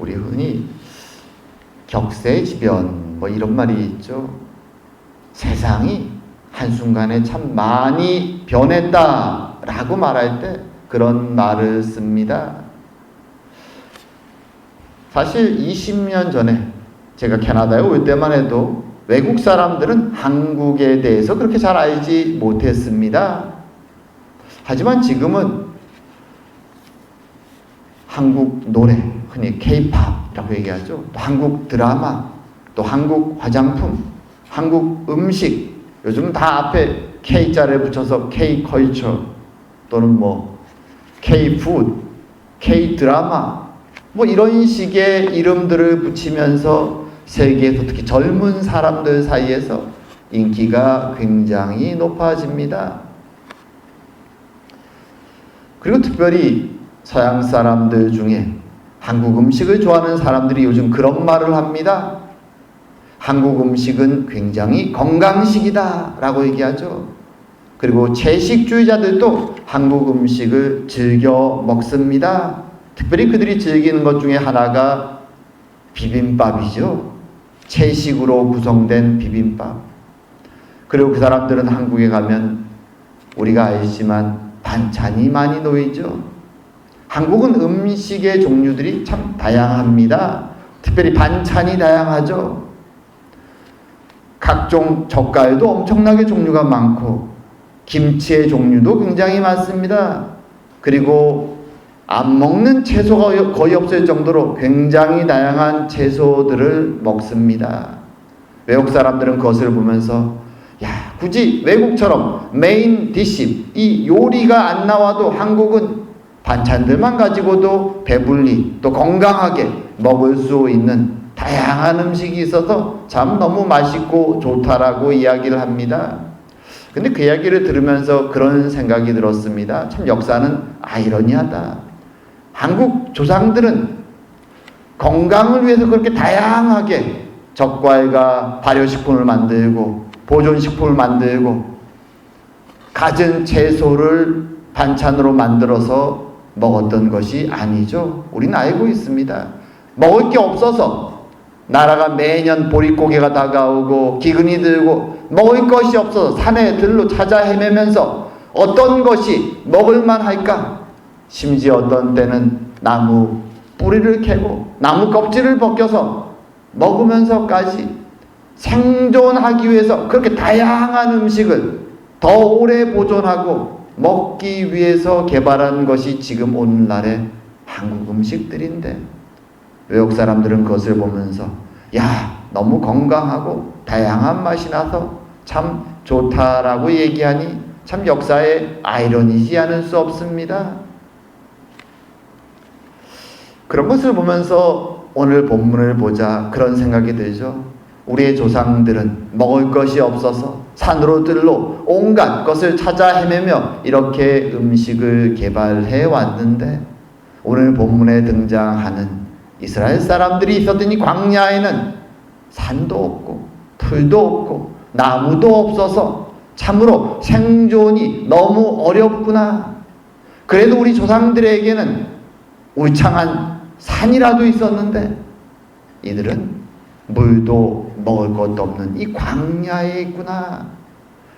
우리 흔히 격세지변 뭐 이런 말이 있죠. 세상이 한순간에 참 많이 변했다라고 말할 때 그런 말을 씁니다. 사실 20년 전에 제가 캐나다에 올 때만 해도 외국 사람들은 한국에 대해서 그렇게 잘 알지 못했습니다. 하지만 지금은 한국 노래, 흔히 K-팝이라고 얘기하죠. 또 한국 드라마, 또 한국 화장품, 한국 음식, 요즘 다 앞에 K자를 붙여서 K-컬처 또는 뭐 K-푸드, K-드라마 뭐 이런 식의 이름들을 붙이면서 세계에서 특히 젊은 사람들 사이에서 인기가 굉장히 높아집니다. 그리고 특별히 서양 사람들 중에 한국 음식을 좋아하는 사람들이 요즘 그런 말을 합니다. 한국 음식은 굉장히 건강식이다 라고 얘기하죠. 그리고 채식주의자들도 한국 음식을 즐겨 먹습니다. 특별히 그들이 즐기는 것 중에 하나가 비빔밥이죠. 채식으로 구성된 비빔밥. 그리고 그 사람들은 한국에 가면 우리가 알지만 반찬이 많이 놓이죠. 한국은 음식의 종류들이 참 다양합니다. 특별히 반찬이 다양하죠. 각종 젓갈도 엄청나게 종류가 많고 김치의 종류도 굉장히 많습니다. 그리고 안 먹는 채소가 거의 없을 정도로 굉장히 다양한 채소들을 먹습니다. 외국 사람들은 그것을 보면서 야, 굳이 외국처럼 메인 디시, 이 요리가 안 나와도 한국은 반찬들만 가지고도 배불리 또 건강하게 먹을 수 있는 다양한 음식이 있어서 참 너무 맛있고 좋다라고 이야기를 합니다. 근데 그 이야기를 들으면서 그런 생각이 들었습니다. 참 역사는 아이러니하다. 한국 조상들은 건강을 위해서 그렇게 다양하게 젓갈과 발효식품을 만들고 보존식품을 만들고 갖은 채소를 반찬으로 만들어서 먹었던 것이 아니죠. 우리는 알고 있습니다. 먹을 게 없어서 나라가 매년 보릿고개가 다가오고 기근이 들고 먹을 것이 없어서 산에 들로 찾아 헤매면서 어떤 것이 먹을만 할까? 심지어 어떤 때는 나무 뿌리를 캐고 나무 껍질을 벗겨서 먹으면서까지 생존하기 위해서 그렇게 다양한 음식을 더 오래 보존하고 먹기 위해서 개발한 것이 지금 오늘날의 한국 음식들인데 외국 사람들은 그것을 보면서 야, 너무 건강하고 다양한 맛이 나서 참 좋다라고 얘기하니 참 역사의 아이러니지 않을 수 없습니다. 그런 것을 보면서 오늘 본문을 보자 그런 생각이 들죠. 우리의 조상들은 먹을 것이 없어서 산으로 들로 온갖 것을 찾아 헤매며 이렇게 음식을 개발해 왔는데 오늘 본문에 등장하는 이스라엘 사람들이 있었던 이 광야에는 산도 없고 풀도 없고 나무도 없어서 참으로 생존이 너무 어렵구나. 그래도 우리 조상들에게는 울창한 산이라도 있었는데 이들은 물도 먹을 것도 없는 이 광야에 있구나.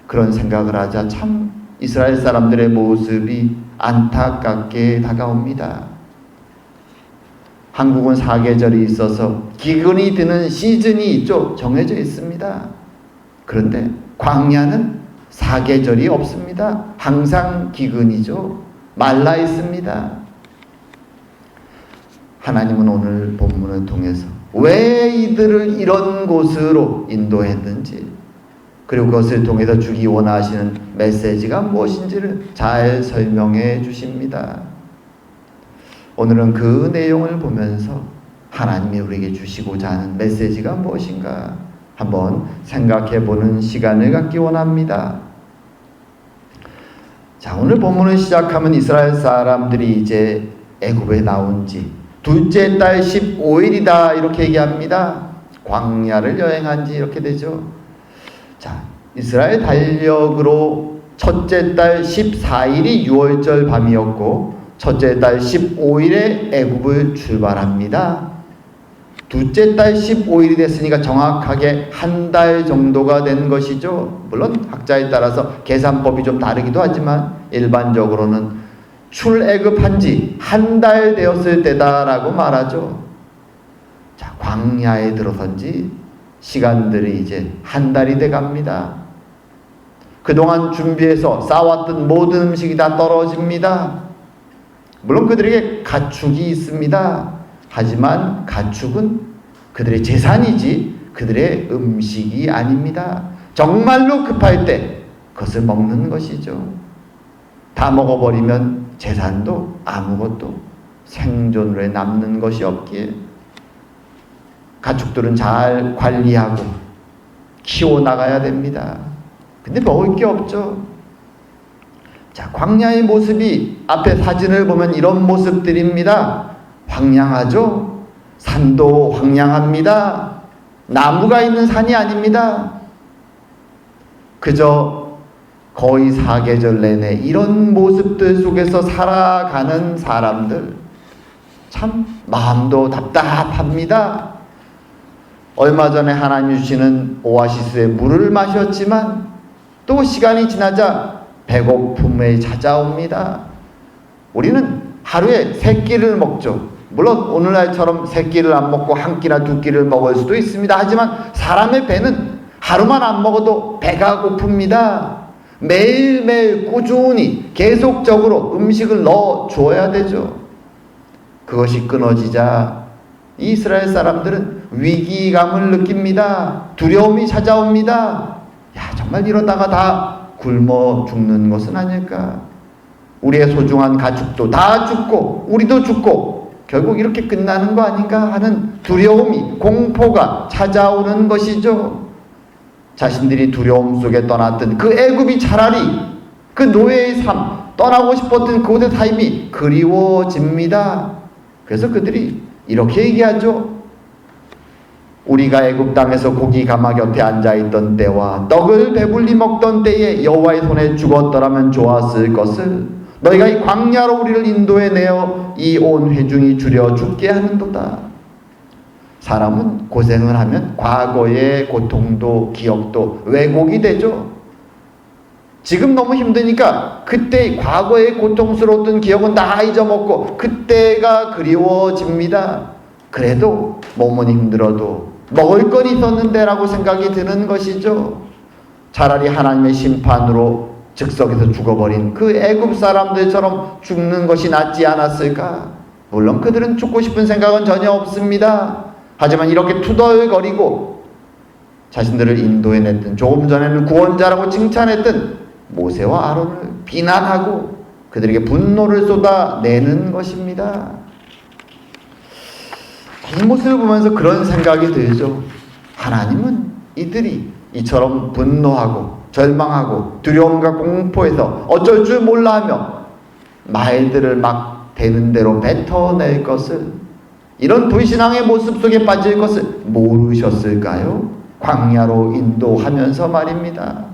그런 생각을 하자 참 이스라엘 사람들의 모습이 안타깝게 다가옵니다. 한국은 사계절이 있어서 기근이 드는 시즌이 있죠. 정해져 있습니다. 그런데 광야는 사계절이 없습니다. 항상 기근이죠. 말라 있습니다. 하나님은 오늘 본문을 통해서 왜 이들을 이런 곳으로 인도했는지 그리고 그것을 통해서 주기 원하시는 메시지가 무엇인지를 잘 설명해 주십니다. 오늘은 그 내용을 보면서 하나님이 우리에게 주시고자 하는 메시지가 무엇인가 한번 생각해 보는 시간을 갖기 원합니다. 자, 오늘 본문을 시작하면 이스라엘 사람들이 이제 애굽에 나온 지 둘째 달 15일이다 이렇게 얘기합니다. 광야를 여행한 지 이렇게 되죠. 자, 이스라엘 달력으로 첫째 달 14일이 6월절 밤이었고 첫째 달 15일에 애굽을 출발합니다. 둘째 달 15일이 됐으니까 정확하게 한 달 정도가 된 것이죠. 물론 학자에 따라서 계산법이 좀 다르기도 하지만 일반적으로는 출애굽한 지 한 달 되었을 때다라고 말하죠. 자, 광야에 들어선 지 시간들이 이제 한 달이 돼 갑니다. 그동안 준비해서 쌓아왔던 모든 음식이 다 떨어집니다. 물론 그들에게 가축이 있습니다. 하지만 가축은 그들의 재산이지 그들의 음식이 아닙니다. 정말로 급할 때 그것을 먹는 것이죠. 다 먹어버리면 재산도 아무것도 생존으로 남는 것이 없기에 가축들은 잘 관리하고 키워나가야 됩니다. 근데 먹을 게 없죠. 자, 광야의 모습이 앞에 사진을 보면 이런 모습들입니다. 황량하죠? 산도 황량합니다. 나무가 있는 산이 아닙니다. 그저 거의 사계절 내내 이런 모습들 속에서 살아가는 사람들, 참 마음도 답답합니다. 얼마 전에 하나님 주시는 오아시스의 물을 마셨지만 또 시간이 지나자 배고픔이 찾아옵니다. 우리는 하루에 3끼를 먹죠. 물론 오늘날처럼 3끼를 안 먹고 한 끼나 2끼를 먹을 수도 있습니다. 하지만 사람의 배는 하루만 안 먹어도 배가 고픕니다. 매일매일 꾸준히 계속적으로 음식을 넣어 줘야 되죠. 그것이 끊어지자 이스라엘 사람들은 위기감을 느낍니다. 두려움이 찾아옵니다. 야, 정말 이러다가 다 굶어 죽는 것은 아닐까? 우리의 소중한 가축도 다 죽고 우리도 죽고 결국 이렇게 끝나는 거 아닌가 하는 두려움이, 공포가 찾아오는 것이죠. 자신들이 두려움 속에 떠났던 그 애굽이 차라리 그 노예의 삶, 떠나고 싶었던 그곳의 삶이 그리워집니다. 그래서 그들이 이렇게 얘기하죠. 우리가 애굽 땅에서 고기 가마 곁에 앉아있던 때와 떡을 배불리 먹던 때에 여호와의 손에 죽었더라면 좋았을 것을 너희가 이 광야로 우리를 인도해내어 이 온 회중이 줄여 죽게 하는도다. 사람은 고생을 하면 과거의 고통도 기억도 왜곡이 되죠. 지금 너무 힘드니까 그때 과거의 고통스러웠던 기억은 다 잊어먹고 그때가 그리워집니다. 그래도 몸은 힘들어도 먹을 건 있었는데 라고 생각이 드는 것이죠. 차라리 하나님의 심판으로 즉석에서 죽어버린 그 애굽 사람들처럼 죽는 것이 낫지 않았을까? 물론 그들은 죽고 싶은 생각은 전혀 없습니다. 하지만 이렇게 투덜거리고 자신들을 인도해냈던, 조금 전에는 구원자라고 칭찬했던 모세와 아론을 비난하고 그들에게 분노를 쏟아내는 것입니다. 이 모습을 보면서 그런 생각이 들죠. 하나님은 이들이 이처럼 분노하고 절망하고 두려움과 공포에서 어쩔 줄 몰라 하며 말들을 막 되는 대로 뱉어낼 것을, 이런 불신앙의 모습 속에 빠질 것을 모르셨을까요? 광야로 인도하면서 말입니다.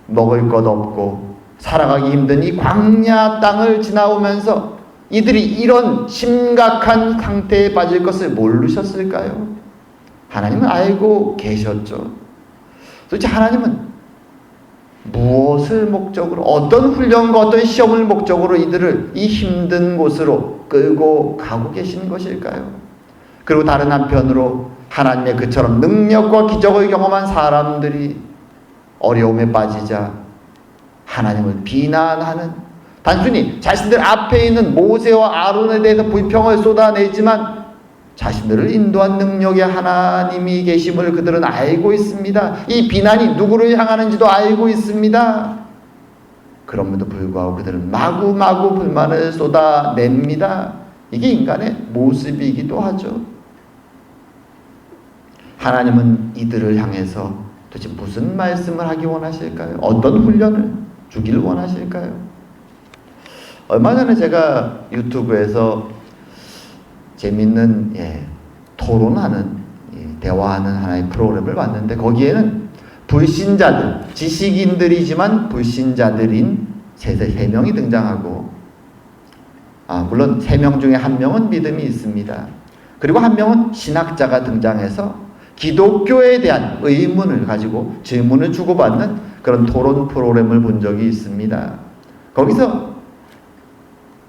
먹을 것 없고 살아가기 힘든 이 광야 땅을 지나오면서 이들이 이런 심각한 상태에 빠질 것을 모르셨을까요? 하나님은 알고 계셨죠. 도대체 하나님은 무엇을 목적으로, 어떤 훈련과 어떤 시험을 목적으로 이들을 이 힘든 곳으로 끌고 가고 계신 것일까요? 그리고 다른 한편으로 하나님의 그처럼 능력과 기적을 경험한 사람들이 어려움에 빠지자 하나님을 비난하는, 단순히 자신들 앞에 있는 모세와 아론에 대해서 불평을 쏟아내지만 자신들을 인도한 능력의 하나님이 계심을 그들은 알고 있습니다. 이 비난이 누구를 향하는지도 알고 있습니다. 그럼에도 불구하고 그들은 마구마구 불만을 쏟아냅니다. 이게 인간의 모습이기도 하죠. 하나님은 이들을 향해서 도대체 무슨 말씀을 하기 원하실까요? 어떤 훈련을 주길 원하실까요? 얼마 전에 제가 유튜브에서 재밌는 토론하는, 대화하는 하나의 프로그램을 봤는데 거기에는 불신자들, 지식인들이지만 불신자들인 세 명이 등장하고, 물론 3명 중에 1명은 믿음이 있습니다. 그리고 한 명은 신학자가 등장해서 기독교에 대한 의문을 가지고 질문을 주고받는 그런 토론 프로그램을 본 적이 있습니다. 거기서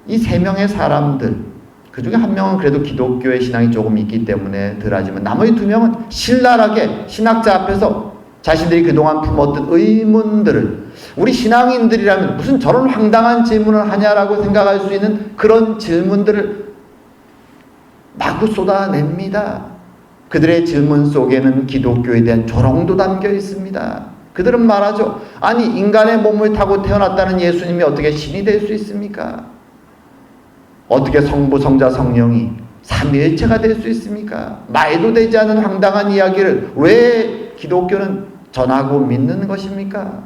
이 세 명의 사람들, 그 중에 한 명은 그래도 기독교의 신앙이 조금 있기 때문에 덜하지만 나머지 두 명은 신랄하게 신학자 앞에서 자신들이 그동안 품었던 의문들을, 우리 신앙인들이라면 무슨 저런 황당한 질문을 하냐라고 생각할 수 있는 그런 질문들을 마구 쏟아냅니다. 그들의 질문 속에는 기독교에 대한 조롱도 담겨 있습니다. 그들은 말하죠. 아니, 인간의 몸을 타고 태어났다는 예수님이 어떻게 신이 될 수 있습니까? 어떻게 성부, 성자, 성령이 삼위일체가 될 수 있습니까? 말도 되지 않은 황당한 이야기를 왜 기독교는 전하고 믿는 것입니까?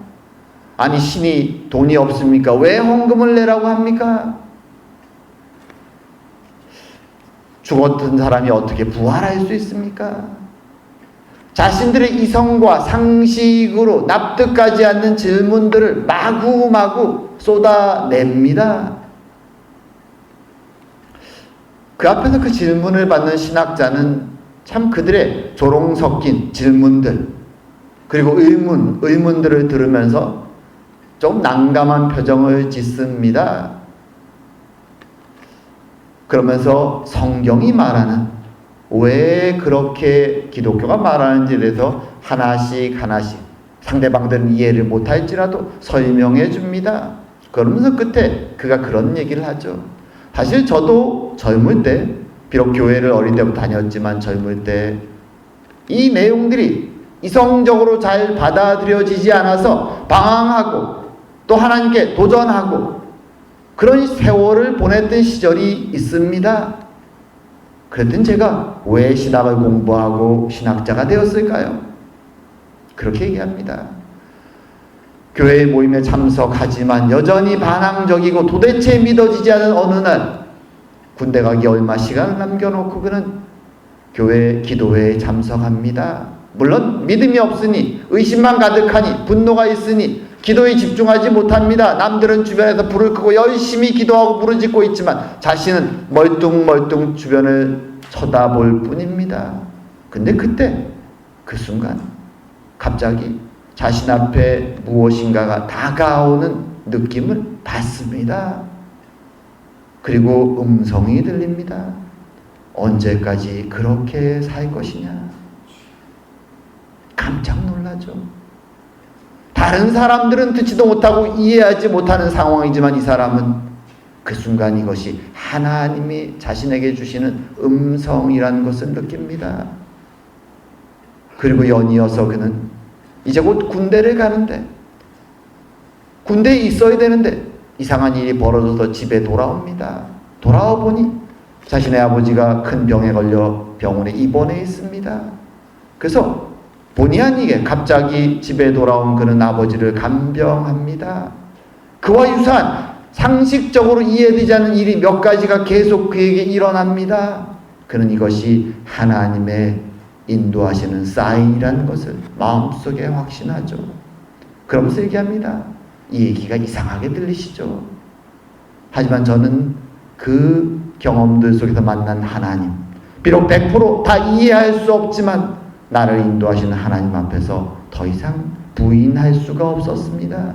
아니, 신이 돈이 없습니까? 왜 헌금을 내라고 합니까? 죽었던 사람이 어떻게 부활할 수 있습니까? 자신들의 이성과 상식으로 납득하지 않는 질문들을 마구마구 쏟아냅니다. 그 앞에서 그 질문을 받는 신학자는 참 그들의 조롱 섞인 질문들, 그리고 의문들을 들으면서 좀 난감한 표정을 짓습니다. 그러면서 성경이 말하는, 왜 그렇게 기독교가 말하는지에 대해서 하나씩 상대방들은 이해를 못할지라도 설명해 줍니다. 그러면서 끝에 그가 그런 얘기를 하죠. 사실 저도 젊을 때, 비록 교회를 어린 때부터 다녔지만 젊을 때 이 내용들이 이성적으로 잘 받아들여지지 않아서 방황하고 또 하나님께 도전하고 그런 세월을 보냈던 시절이 있습니다. 그랬더니 제가 왜 신학을 공부하고 신학자가 되었을까요? 그렇게 얘기합니다. 교회 모임에 참석하지만 여전히 반항적이고 도대체 믿어지지 않은 어느 날, 군대 가기 얼마 시간을 남겨놓고 그는 교회 기도회에 참석합니다. 물론 믿음이 없으니, 의심만 가득하니, 분노가 있으니 기도에 집중하지 못합니다. 남들은 주변에서 불을 끄고 열심히 기도하고 부르짖고 있지만 자신은 멀뚱멀뚱 주변을 쳐다볼 뿐입니다. 근데 그때, 그 순간 갑자기 자신 앞에 무엇인가가 다가오는 느낌을 받습니다. 그리고 음성이 들립니다. 언제까지 그렇게 살 것이냐? 깜짝 놀라죠. 다른 사람들은 듣지도 못하고 이해하지 못하는 상황이지만 이 사람은 그 순간 이것이 하나님이 자신에게 주시는 음성이라는 것을 느낍니다. 그리고 연이어서 그는 이제 곧 군대를 가는데, 군대에 있어야 되는데 이상한 일이 벌어져서 집에 돌아옵니다. 돌아와 보니 자신의 아버지가 큰 병에 걸려 병원에 입원해 있습니다. 그래서 본의 아니게 갑자기 집에 돌아온 그는 아버지를 간병합니다. 그와 유사한 상식적으로 이해되지 않는 일이 몇 가지가 계속 그에게 일어납니다. 그는 이것이 하나님의 인도하시는 사인이라는 것을 마음속에 확신하죠. 그러면서 얘기합니다. 이 얘기가 이상하게 들리시죠? 하지만 저는 그 경험들 속에서 만난 하나님, 비록 100% 다 이해할 수 없지만 나를 인도하시는 하나님 앞에서 더 이상 부인할 수가 없었습니다.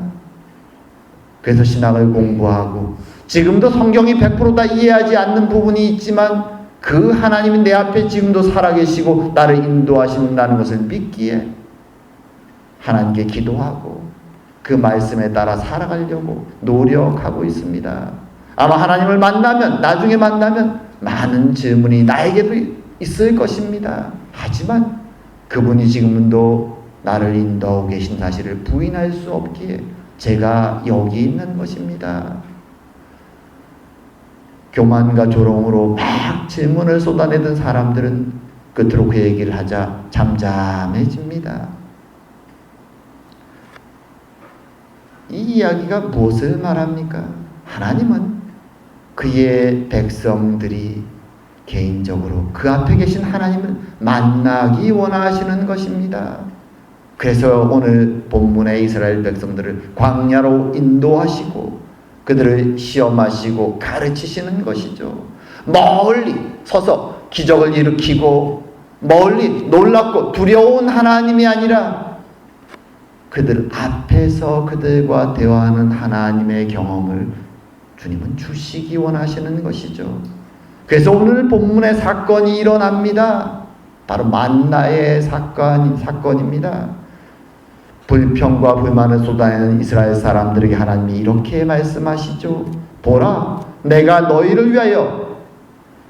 그래서 신학을 공부하고 지금도 성경이 100% 다 이해하지 않는 부분이 있지만 그 하나님이 내 앞에 지금도 살아계시고 나를 인도하신다는 것을 믿기에 하나님께 기도하고 그 말씀에 따라 살아가려고 노력하고 있습니다. 아마 하나님을 만나면, 나중에 만나면 많은 질문이 나에게도 있을 것입니다. 하지만 그분이 지금도 나를 인도하고 계신 사실을 부인할 수 없기에 제가 여기 있는 것입니다. 교만과 조롱으로 막 질문을 쏟아내던 사람들은 끝으로 그 얘기를 하자 잠잠해집니다. 이 이야기가 무엇을 말합니까? 하나님은 그의 백성들이 개인적으로 그 앞에 계신 하나님을 만나기 원하시는 것입니다. 그래서 오늘 본문의 이스라엘 백성들을 광야로 인도하시고 그들을 시험하시고 가르치시는 것이죠. 멀리 서서 기적을 일으키고 멀리 놀랍고 두려운 하나님이 아니라 그들 앞에서 그들과 대화하는 하나님의 경험을 주님은 주시기 원하시는 것이죠. 그래서 오늘 본문의 사건이 일어납니다. 바로 만나의 사건입니다. 불평과 불만을 쏟아내는 이스라엘 사람들에게 하나님이 이렇게 말씀하시죠. 보라, 내가 너희를 위하여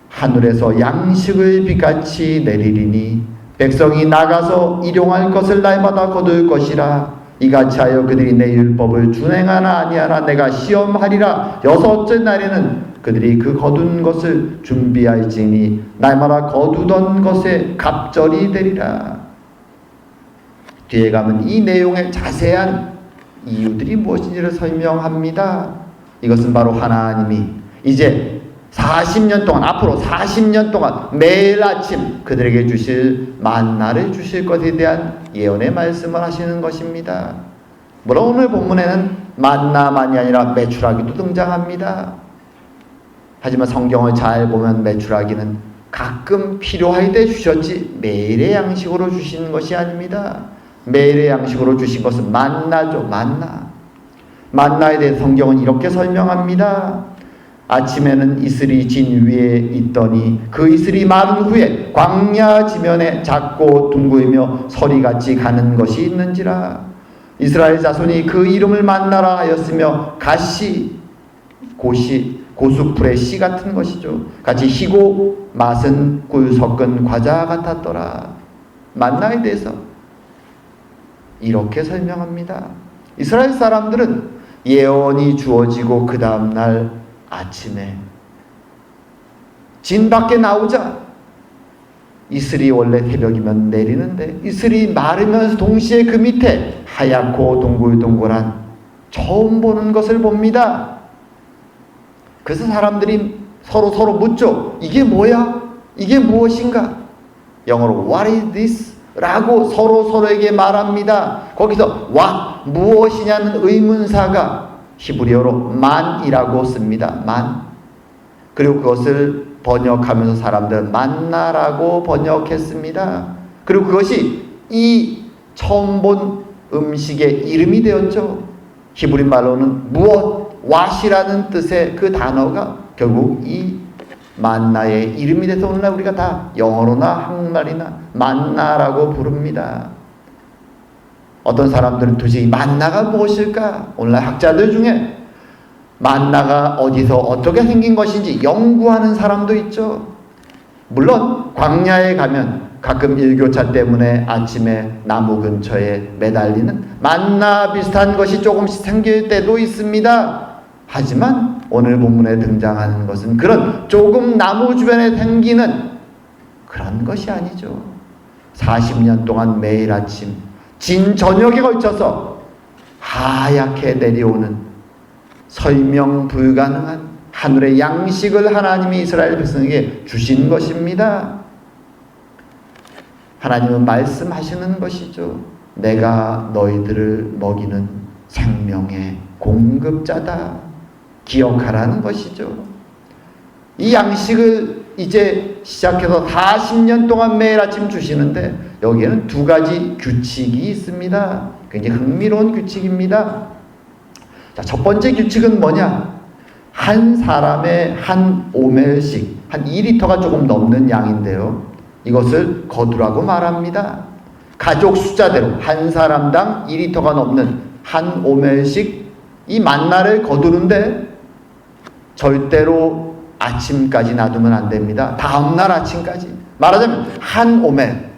하늘에서 양식을 비같이 내리리니 백성이 나가서 일용할 것을 날마다 거둘 것이라. 이같이 하여 그들이 내 율법을 준행하나 아니하나 내가 시험하리라. 여섯째 날에는 그들이 그 거둔 것을 준비할지니 날마다 거두던 것에 갑절이 되리라. 뒤에 가면 이 내용의 자세한 이유들이 무엇인지를 설명합니다. 이것은 바로 하나님이 이제 40년 동안, 앞으로 40년 동안 매일 아침 그들에게 주실 만나를 주실 것에 대한 예언의 말씀을 하시는 것입니다. 물론 오늘 본문에는 만나만이 아니라 메추라기도 등장합니다. 하지만 성경을 잘 보면 메추라기는 가끔 필요할 때 주셨지 매일의 양식으로 주시는 것이 아닙니다. 매일의 양식으로 주신 것은 만나죠. 만나에 대해 성경은 이렇게 설명합니다. 아침에는 이슬이 진 위에 있더니 그 이슬이 마른 후에 광야 지면에 작고 둥글며 서리같이 가는 것이 있는지라. 이스라엘 자손이 그 이름을 만나라 하였으며 갓이 고수풀의 씨 같은 것이죠. 같이 희고 맛은 꿀 섞은 과자 같았더라. 만나에 대해서 이렇게 설명합니다. 이스라엘 사람들은 예언이 주어지고 그 다음날 아침에 진 밖에 나오자 이슬이 원래 새벽이면 내리는데 이슬이 마르면서 동시에 그 밑에 하얗고 동글동글한 처음 보는 것을 봅니다. 그래서 사람들이 서로 묻죠. 이게 뭐야? 이게 무엇인가? 영어로 What is this? 라고 서로에게 말합니다. 거기서 what, 무엇이냐는 의문사가 히브리어로 만이라고 씁니다. 만. 그리고 그것을 번역하면서 사람들은 만나라고 번역했습니다. 그리고 그것이 이 처음 본 음식의 이름이 되었죠. 히브리 말로는 무엇, what이라는 뜻의 그 단어가 결국 이 만나의 이름이 돼서 오늘날 우리가 다 영어로나 한국말이나 만나라고 부릅니다. 어떤 사람들은 도대체 만나가 무엇일까? 오늘날 학자들 중에 만나가 어디서 어떻게 생긴 것인지 연구하는 사람도 있죠. 물론 광야에 가면 가끔 일교차 때문에 아침에 나무 근처에 매달리는 만나 비슷한 것이 조금씩 생길 때도 있습니다. 하지만 오늘 본문에 등장하는 것은 그런 조금 나무 주변에 생기는 그런 것이 아니죠. 40년 동안 매일 아침 진 저녁에 걸쳐서 하얗게 내려오는 설명 불가능한 하늘의 양식을 하나님이 이스라엘 백성에게 주신 것입니다. 하나님은 말씀하시는 것이죠. 내가 너희들을 먹이는 생명의 공급자다. 기억하라는 것이죠. 이 양식을 이제 시작해서 40년 동안 매일 아침 주시는데 여기에는 두 가지 규칙이 있습니다. 굉장히 흥미로운 규칙입니다. 자, 첫 번째 규칙은 뭐냐? 한 사람의 한 오멜씩, 한 2리터가 조금 넘는 양인데요. 이것을 거두라고 말합니다. 가족 숫자대로 한 사람당 2리터가 넘는 한 오멜씩 이 만나를 거두는데 절대로 아침까지 놔두면 안 됩니다. 다음날 아침까지. 말하자면 한 오멜,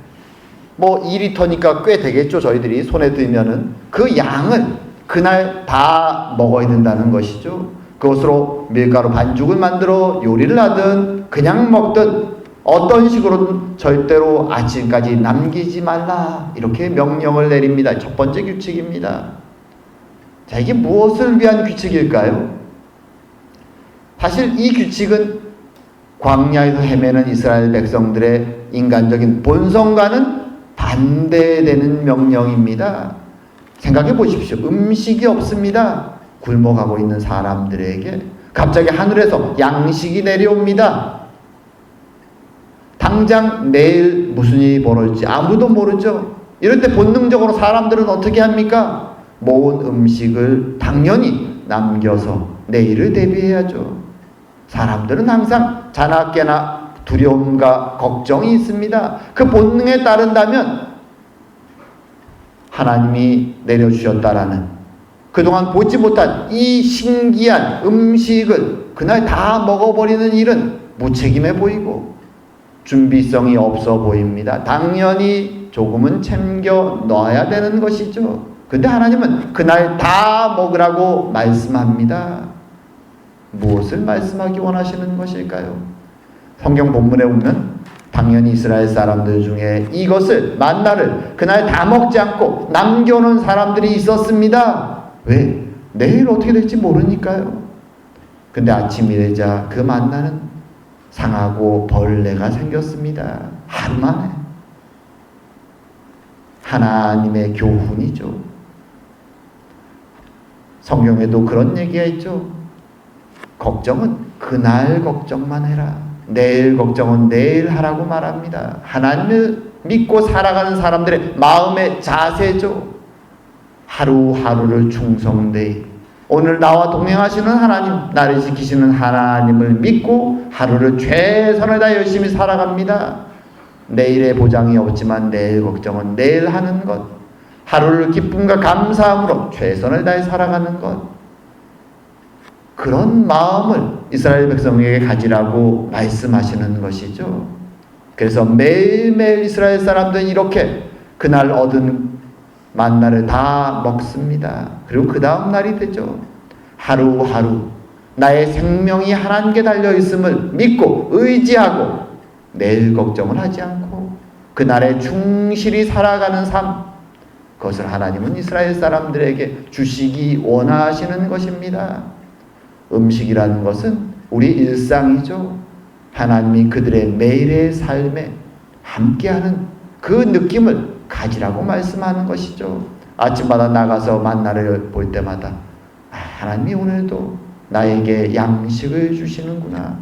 뭐 2리터니까 꽤 되겠죠. 저희들이 손에 들면은 그 양을 그날 다 먹어야 된다는 것이죠. 그것으로 밀가루 반죽을 만들어 요리를 하든 그냥 먹든 어떤 식으로든 절대로 아침까지 남기지 말라. 이렇게 명령을 내립니다. 첫 번째 규칙입니다. 자, 이게 무엇을 위한 규칙일까요? 사실 이 규칙은 광야에서 헤매는 이스라엘 백성들의 인간적인 본성과는 반대되는 명령입니다. 생각해 보십시오. 음식이 없습니다. 굶어가고 있는 사람들에게 갑자기 하늘에서 양식이 내려옵니다. 당장 내일 무슨 일이 벌어질지 아무도 모르죠. 이럴 때 본능적으로 사람들은 어떻게 합니까? 모은 음식을 당연히 남겨서 내일을 대비해야죠. 사람들은 항상 자나깨나 두려움과 걱정이 있습니다. 그 본능에 따른다면 하나님이 내려주셨다라는 그동안 보지 못한 이 신기한 음식을 그날 다 먹어버리는 일은 무책임해 보이고 준비성이 없어 보입니다. 당연히 조금은 챙겨 넣어야 되는 것이죠. 근데 하나님은 그날 다 먹으라고 말씀합니다. 무엇을 말씀하기 원하시는 것일까요? 성경 본문에 보면 당연히 이스라엘 사람들 중에 이것을 만나를 그날 다 먹지 않고 남겨놓은 사람들이 있었습니다. 왜? 내일 어떻게 될지 모르니까요. 근데 아침이 되자 그 만나는 상하고 벌레가 생겼습니다. 하루 만에. 하나님의 교훈이죠. 성경에도 그런 얘기가 있죠. 걱정은 그날 걱정만 해라. 내일 걱정은 내일 하라고 말합니다. 하나님을 믿고 살아가는 사람들의 마음의 자세죠. 하루하루를 충성되이 오늘 나와 동행하시는 하나님, 나를 지키시는 하나님을 믿고 하루를 최선을 다해 열심히 살아갑니다. 내일의 보장이 없지만 내일 걱정은 내일 하는 것, 하루를 기쁨과 감사함으로 최선을 다해 살아가는 것, 그런 마음을 이스라엘 백성에게 가지라고 말씀하시는 것이죠. 그래서 매일매일 이스라엘 사람들은 이렇게 그날 얻은 만나를 다 먹습니다. 그리고 그 다음 날이 되죠. 하루하루 나의 생명이 하나님께 달려있음을 믿고 의지하고 내일 걱정을 하지 않고 그날에 충실히 살아가는 삶, 그것을 하나님은 이스라엘 사람들에게 주시기 원하시는 것입니다. 음식이라는 것은 우리 일상이죠. 하나님이 그들의 매일의 삶에 함께하는 그 느낌을 가지라고 말씀하는 것이죠. 아침마다 나가서 만나를 볼 때마다 하나님이 오늘도 나에게 양식을 주시는구나.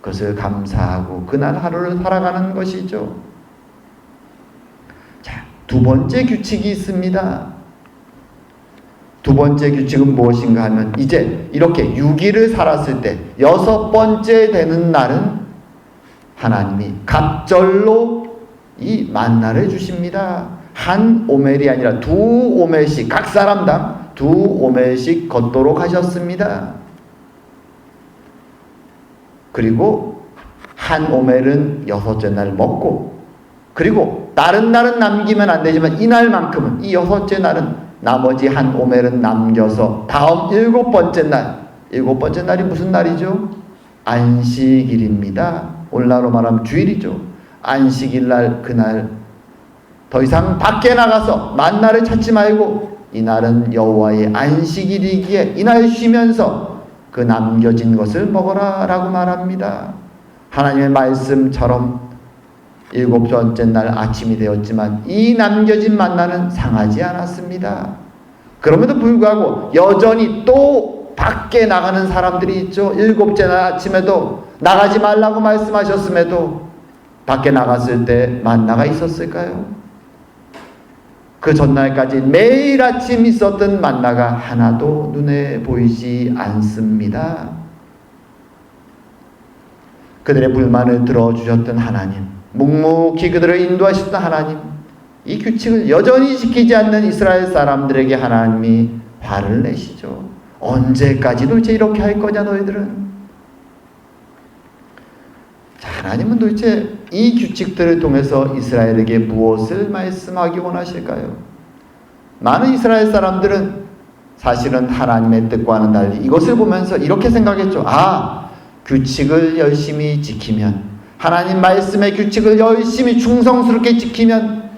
그것을 감사하고 그날 하루를 살아가는 것이죠. 자, 두 번째 규칙이 있습니다. 두 번째 규칙은 무엇인가 하면 이제 이렇게 6일을 살았을 때 여섯 번째 되는 날은 하나님이 갑절로 이 만나를 주십니다. 한 오멜이 아니라 두 오멜씩 각 사람당 두 오멜씩 걷도록 하셨습니다. 그리고 한 오멜은 여섯째 날 먹고 그리고 다른 날은 남기면 안 되지만 이날만큼은 이 여섯째 날은 나머지 한 오멜은 남겨서 다음 일곱 번째 날이 무슨 날이죠? 안식일입니다. 오늘날로 말하면 주일이죠. 안식일 날 그날 더 이상 밖에 나가서 만나를 찾지 말고 이날은 여호와의 안식일이기에 이날 쉬면서 그 남겨진 것을 먹어라 라고 말합니다. 하나님의 말씀처럼 일곱 번째 날 아침이 되었지만 이 남겨진 만나는 상하지 않았습니다. 그럼에도 불구하고 여전히 또 밖에 나가는 사람들이 있죠. 일곱째 날 아침에도 나가지 말라고 말씀하셨음에도 밖에 나갔을 때 만나가 있었을까요? 그 전날까지 매일 아침 있었던 만나가 하나도 눈에 보이지 않습니다. 그들의 불만을 들어주셨던 하나님, 묵묵히 그들을 인도하셨던 하나님, 이 규칙을 여전히 지키지 않는 이스라엘 사람들에게 하나님이 화를 내시죠. 언제까지 도대체 이렇게 할 거냐 너희들은? 자, 하나님은 도대체 이 규칙들을 통해서 이스라엘에게 무엇을 말씀하기 원하실까요? 많은 이스라엘 사람들은 사실은 하나님의 뜻과는 달리 이것을 보면서 이렇게 생각했죠. 규칙을 열심히 지키면, 하나님 말씀의 규칙을 열심히 충성스럽게 지키면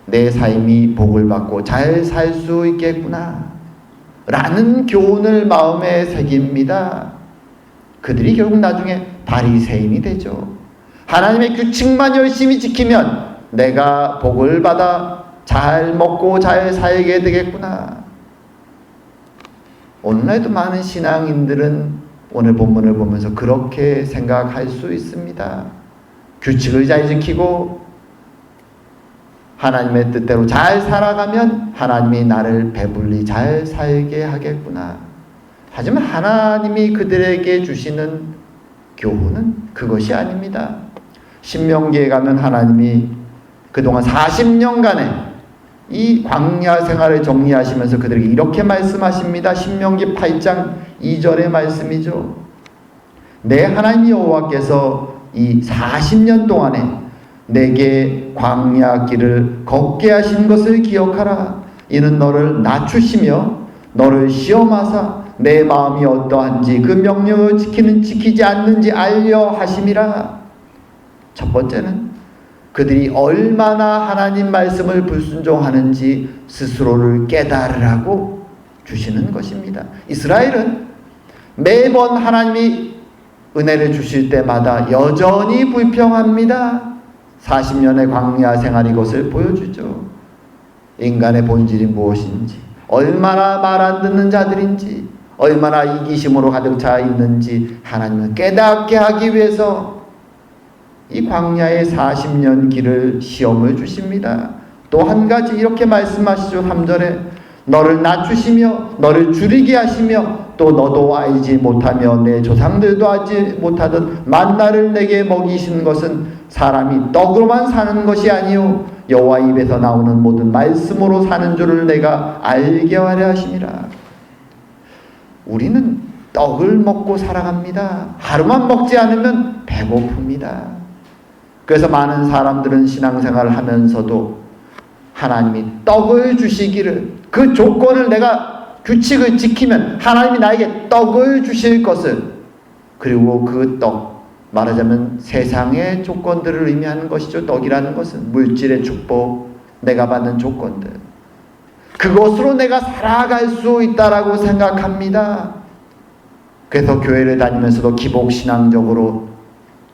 내 삶이 복을 받고 잘 살 수 있겠구나 라는 교훈을 마음에 새깁니다. 그들이 결국 나중에 바리새인이 되죠. 하나님의 규칙만 열심히 지키면 내가 복을 받아 잘 먹고 잘 살게 되겠구나. 오늘날도 많은 신앙인들은 오늘 본문을 보면서 그렇게 생각할 수 있습니다. 규칙을 잘 지키고 하나님의 뜻대로 잘 살아가면 하나님이 나를 배불리 잘 살게 하겠구나. 하지만 하나님이 그들에게 주시는 교훈은 그것이 아닙니다. 신명기에 가면 하나님이 그동안 40년간의 이 광야 생활을 정리하시면서 그들에게 이렇게 말씀하십니다. 신명기 8장 2절의 말씀이죠. 내 하나님 여호와께서 이 40년 동안에 내게 광야 길을 걷게 하신 것을 기억하라. 이는 너를 낮추시며 너를 시험하사 내 마음이 어떠한지 그 명령을 지키지 않는지 알려 하심이라. 첫 번째는 그들이 얼마나 하나님 말씀을 불순종하는지 스스로를 깨달으라고 주시는 것입니다. 이스라엘은 매번 하나님이 은혜를 주실 때마다 여전히 불평합니다. 40년의 광야 생활 이것을 보여주죠. 인간의 본질이 무엇인지, 얼마나 말 안 듣는 자들인지, 얼마나 이기심으로 가득 차 있는지 하나님은 깨닫게 하기 위해서 이 광야의 40년 길을 시험을 주십니다. 또 한 가지 이렇게 말씀하시죠. 3절에 너를 낮추시며 너를 줄이게 하시며 또 너도 알지 못하며 내 조상들도 알지 못하던 만나를 내게 먹이신 것은 사람이 떡으로만 사는 것이 아니요 여호와 입에서 나오는 모든 말씀으로 사는 줄을 내가 알게 하려 하심이라. 우리는 떡을 먹고 살아갑니다. 하루만 먹지 않으면 배고픕니다. 그래서 많은 사람들은 신앙생활을 하면서도 하나님이 떡을 주시기를, 그 조건을 내가 규칙을 지키면 하나님이 나에게 떡을 주실 것을, 그리고 그 떡, 말하자면 세상의 조건들을 의미하는 것이죠. 떡이라는 것은 물질의 축복, 내가 받는 조건들, 그것으로 내가 살아갈 수 있다라고 생각합니다. 그래서 교회를 다니면서도 기복신앙적으로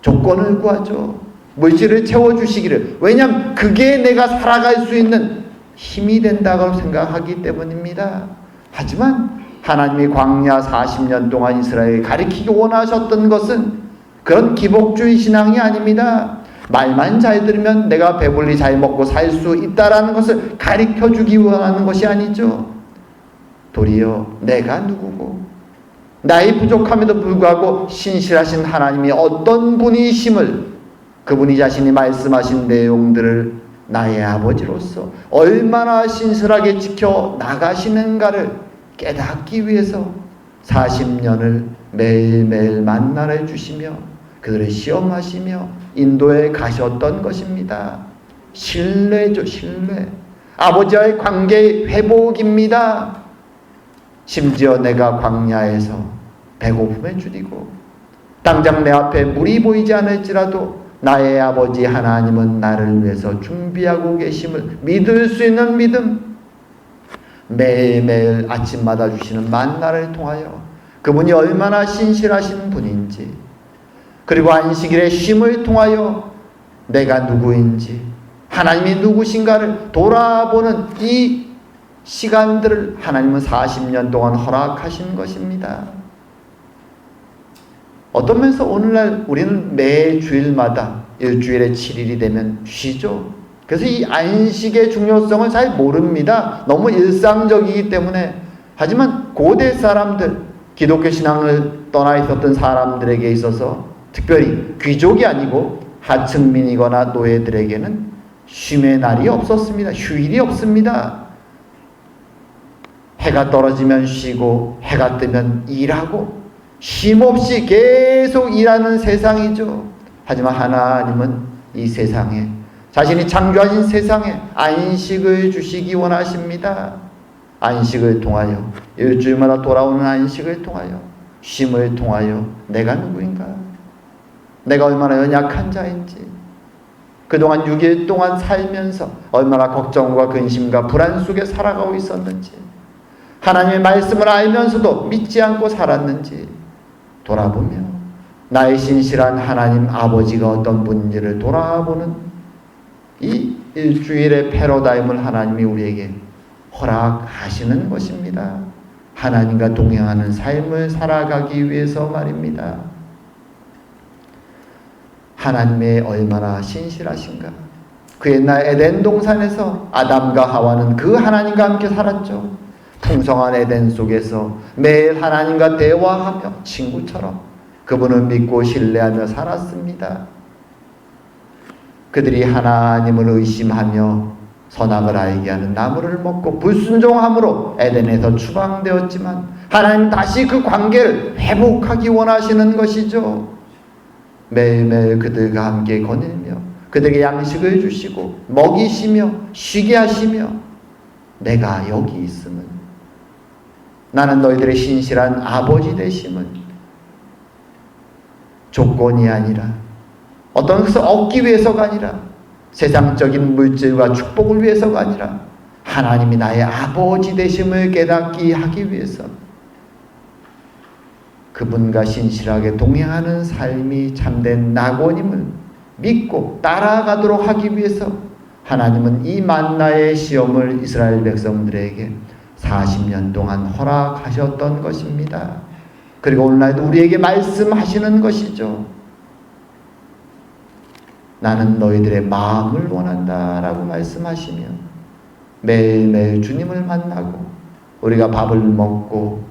조건을 구하죠. 물질을 채워주시기를. 왜냐하면 그게 내가 살아갈 수 있는 힘이 된다고 생각하기 때문입니다. 하지만 하나님이 광야 40년 동안 이스라엘을 가리키기 원하셨던 것은 그런 기복주의 신앙이 아닙니다. 말만 잘 들으면 내가 배불리 잘 먹고 살 수 있다라는 것을 가르쳐주기 원하는 것이 아니죠. 도리어 내가 누구고 나의 부족함에도 불구하고 신실하신 하나님이 어떤 분이심을, 그분이 자신이 말씀하신 내용들을 나의 아버지로서 얼마나 신실하게 지켜 나가시는가를 깨닫기 위해서 40년을 매일매일 만나를 주시며 그들을 시험하시며 인도에 가셨던 것입니다. 신뢰죠, 신뢰. 아버지와의 관계의 회복입니다. 심지어 내가 광야에서 배고픔에 줄이고 당장 내 앞에 물이 보이지 않을지라도 나의 아버지 하나님은 나를 위해서 준비하고 계심을 믿을 수 있는 믿음, 매일매일 아침마다 주시는 만나를 통하여 그분이 얼마나 신실하신 분인지, 그리고 안식일의 쉼을 통하여 내가 누구인지, 하나님이 누구신가를 돌아보는 이 시간들을 하나님은 40년 동안 허락하신 것입니다. 어떤 면에서 오늘날 우리는 매 주일마다 일주일에 7일이 되면 쉬죠. 그래서 이 안식의 중요성을 잘 모릅니다. 너무 일상적이기 때문에. 하지만 고대 사람들, 기독교 신앙을 떠나 있었던 사람들에게 있어서, 특별히 귀족이 아니고 하층민이거나 노예들에게는 쉼의 날이 없었습니다. 휴일이 없습니다. 해가 떨어지면 쉬고 해가 뜨면 일하고 쉼없이 계속 일하는 세상이죠. 하지만 하나님은 이 세상에, 자신이 창조하신 세상에 안식을 주시기 원하십니다. 안식을 통하여, 일주일마다 돌아오는 안식을 통하여, 쉼을 통하여 내가 누구인가, 내가 얼마나 연약한 자인지, 그동안 6일 동안 살면서 얼마나 걱정과 근심과 불안 속에 살아가고 있었는지, 하나님의 말씀을 알면서도 믿지 않고 살았는지 돌아보며 나의 신실한 하나님 아버지가 어떤 분인지를 돌아보는 이 일주일의 패러다임을 하나님이 우리에게 허락하시는 것입니다. 하나님과 동행하는 삶을 살아가기 위해서 말입니다. 하나님의 얼마나 신실하신가. 그 옛날 에덴 동산에서 아담과 하와는 그 하나님과 함께 살았죠. 풍성한 에덴 속에서 매일 하나님과 대화하며 친구처럼 그분을 믿고 신뢰하며 살았습니다. 그들이 하나님을 의심하며 선악을 알게 하는 나무를 먹고 불순종함으로 에덴에서 추방되었지만 하나님 다시 그 관계를 회복하기 원하시는 것이죠. 매일매일 그들과 함께 거닐며 그들에게 양식을 주시고 먹이시며 쉬게 하시며 내가 여기 있음은, 나는 너희들의 신실한 아버지 되심은 조건이 아니라 어떤 것을 얻기 위해서가 아니라 세상적인 물질과 축복을 위해서가 아니라 하나님이 나의 아버지 되심을 깨닫게 하기 위해서 그분과 신실하게 동행하는 삶이 참된 낙원임을 믿고 따라가도록 하기 위해서 하나님은 이 만나의 시험을 이스라엘 백성들에게 40년 동안 허락하셨던 것입니다. 그리고 오늘날도 우리에게 말씀하시는 것이죠. 나는 너희들의 마음을 원한다 라고 말씀하시며 매일매일 주님을 만나고 우리가 밥을 먹고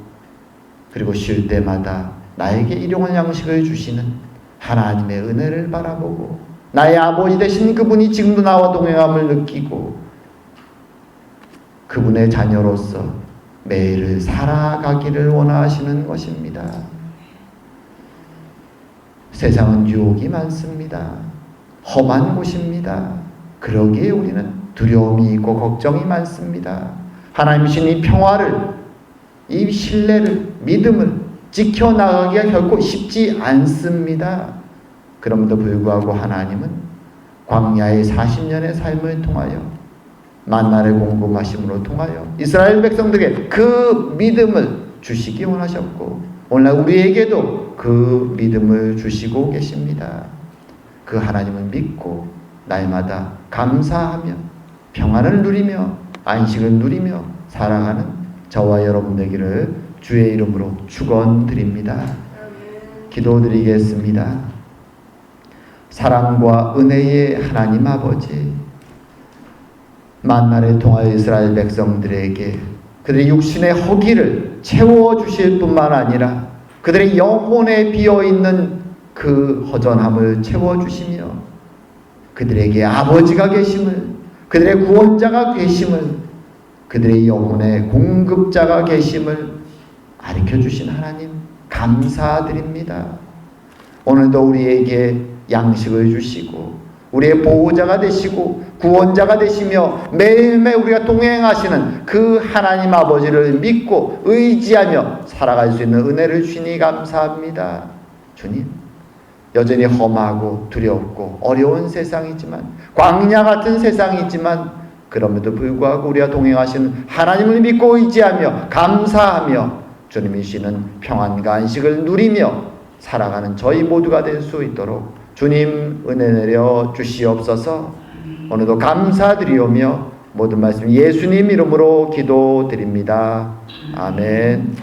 그리고 쉴 때마다 나에게 일용할 양식을 주시는 하나님의 은혜를 바라보고 나의 아버지 되신 그분이 지금도 나와 동행함을 느끼고 그분의 자녀로서 매일을 살아가기를 원하시는 것입니다. 세상은 유혹이 많습니다. 험한 곳입니다. 그러기에 우리는 두려움이 있고 걱정이 많습니다. 하나님 주신 이 평화를, 이 신뢰를, 믿음을 지켜나가기가 결코 쉽지 않습니다. 그럼에도 불구하고 하나님은 광야의 40년의 삶을 통하여 만나를 공급하심으로 통하여 이스라엘 백성들에게 그 믿음을 주시기 원하셨고 오늘 우리에게도 그 믿음을 주시고 계십니다. 그 하나님을 믿고 날마다 감사하며 평안을 누리며 안식을 누리며 살아가는 저와 여러분 되기를 주의 이름으로 축원드립니다. 기도드리겠습니다. 사랑과 은혜의 하나님 아버지, 만나를 통하여 이스라엘 백성들에게 그들의 육신의 허기를 채워주실 뿐만 아니라 그들의 영혼에 비어있는 그 허전함을 채워주시며 그들에게 아버지가 계심을, 그들의 구원자가 계심을, 그들의 영혼의 공급자가 계심을 가르쳐주신 하나님 감사드립니다. 오늘도 우리에게 양식을 주시고 우리의 보호자가 되시고 구원자가 되시며 매일매일 우리가 동행하시는 그 하나님 아버지를 믿고 의지하며 살아갈 수 있는 은혜를 주시니 감사합니다. 주님, 여전히 험하고 두렵고 어려운 세상이지만 광야 같은 세상이지만 그럼에도 불구하고 우리가 동행하시는 하나님을 믿고 의지하며 감사하며 주님이 주시는 평안과 안식을 누리며 살아가는 저희 모두가 될 수 있도록 주님 은혜 내려 주시옵소서. 오늘도 감사드리오며 모든 말씀 예수님 이름으로 기도드립니다. 아멘.